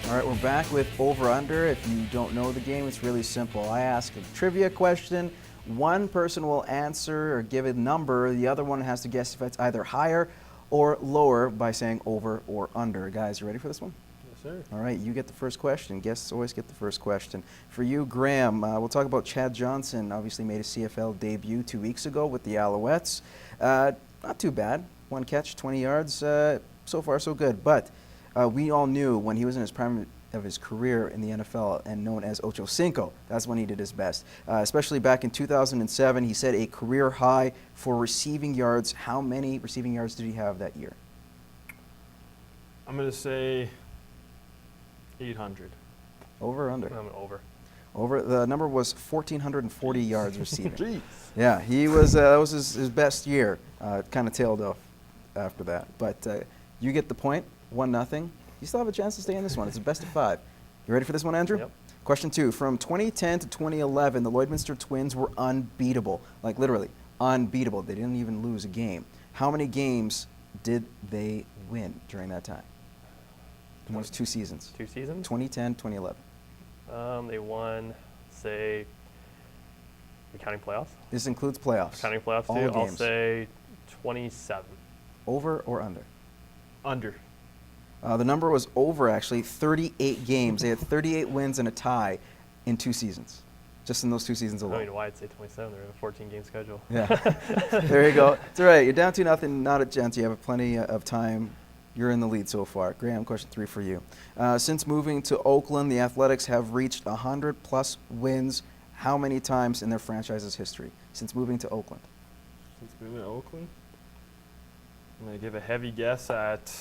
All right, we're back with Over-Under. If you don't know the game, it's really simple. I ask a trivia question. One person will answer or give a number. The other one has to guess if it's either higher or lower by saying over or under. Guys, you ready for this one? Yes, sir. All right, you get the first question. Guests always get the first question. For you, Graham, we'll talk about Chad Johnson. Obviously made a CFL debut 2 weeks ago with the Alouettes. Not too bad. 1 catch, 20 yards. So far, so good. But we all knew when he was in his prime of his career in the NFL and known as Ocho Cinco, that's when he did his best. Especially back in 2007, he set a career high for receiving yards. How many receiving yards did he have that year? I'm going to say 800. Over or under? I'm over. Over. The number was 1,440 yards receiving. Jeez. Yeah, he was. That was his best year. Kind of tailed off after that. But you get the point. 1-0. You still have a chance to stay in this one. It's a best of 5. You ready for this one, Andrew? Yep. Question 2. From 2010 to 2011, the Lloydminster Twins were unbeatable. Like literally unbeatable. They didn't even lose a game. How many games did they win during that time? It was 2 seasons. 2 seasons? 2010, 2011. They won, say, we're counting playoffs? This includes playoffs. Counting playoffs All too? games. I'll say 27. Over or under? Under. The number was over, actually. 38 games. They had 38 wins and a tie in 2 seasons, just in those 2 seasons I alone. don't know why I'd say 27. They're in a 14-game schedule. Yeah. There you go. It's all right. You're down 2-0. Not a chance. You have plenty of time. You're in the lead so far. Graham, question 3 for you. Since moving to Oakland, the Athletics have reached 100-plus wins. How many times in their franchise's history since moving to Oakland? Since moving to Oakland, I'm going to give a heavy guess at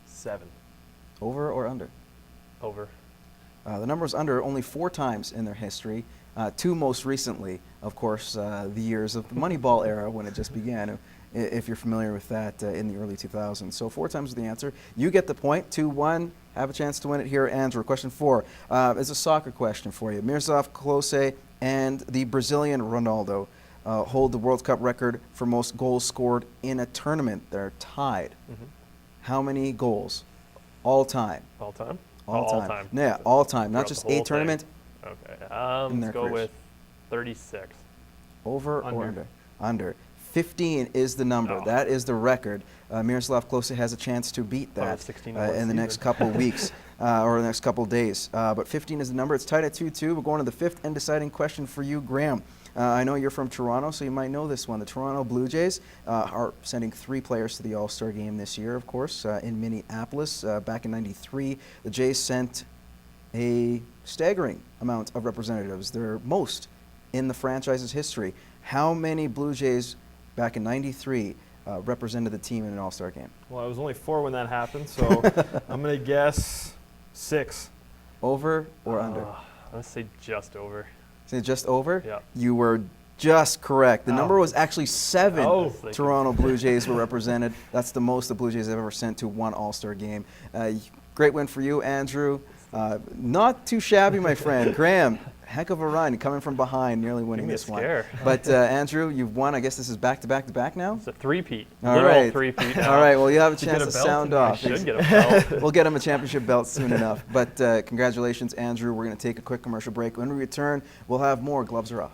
7. Over or under? Over. The number is under only 4 times in their history. 2 most recently, of course, the years of the Moneyball era when it just began, if you're familiar with that in the early 2000s. So 4 times is the answer. You get the point. 2-1. Have a chance to win it here, Andrew. Question 4 is a soccer question for you. Miroslav Klose and the Brazilian Ronaldo hold the World Cup record for most goals scored in a tournament. They're tied. Mm-hmm. How many goals? All time. All time? All time. Yeah, all time. Not Throughout just the whole a tournament. thing. Okay. in their Let's go careers. with 36. Over Under. or under? Under. 15 is the number. Oh. That is the record. Miroslav Klose has a chance to beat Thought it that was 16 in the next couple weeks or the next couple days. But 15 is the number. It's tied at 2-2. We're going to the 5th and deciding question for you, Graham. I know you're from Toronto, so you might know this one. The Toronto Blue Jays are sending 3 players to the All-Star game this year, of course, in Minneapolis. Back in '93, the Jays sent a staggering amount of representatives, their most in the franchise's history. How many Blue Jays back in '93 represented the team in an All-Star game? Well, I was only 4 when that happened, so I'm going to guess 6. Over or under? I'm going to say just over. Say just over? Yeah. You were just correct. The number was actually 7 Oh. Toronto Blue Jays were represented. That's the most the Blue Jays have ever sent to one All-Star game. Great win for you, Andrew. Not too shabby, my friend. Graham, heck of a run, coming from behind, nearly winning Give me a this one. scare. But Andrew, you've won. I guess this is back-to-back-to-back now? It's a 3-peat. All Literal right. 3-peat now. All right, well, you have a To chance get to belt, sound I off. should get a belt. We'll get him a championship belt soon enough. But congratulations, Andrew. We're going to take a quick commercial break. When we return, we'll have more Gloves Are Off.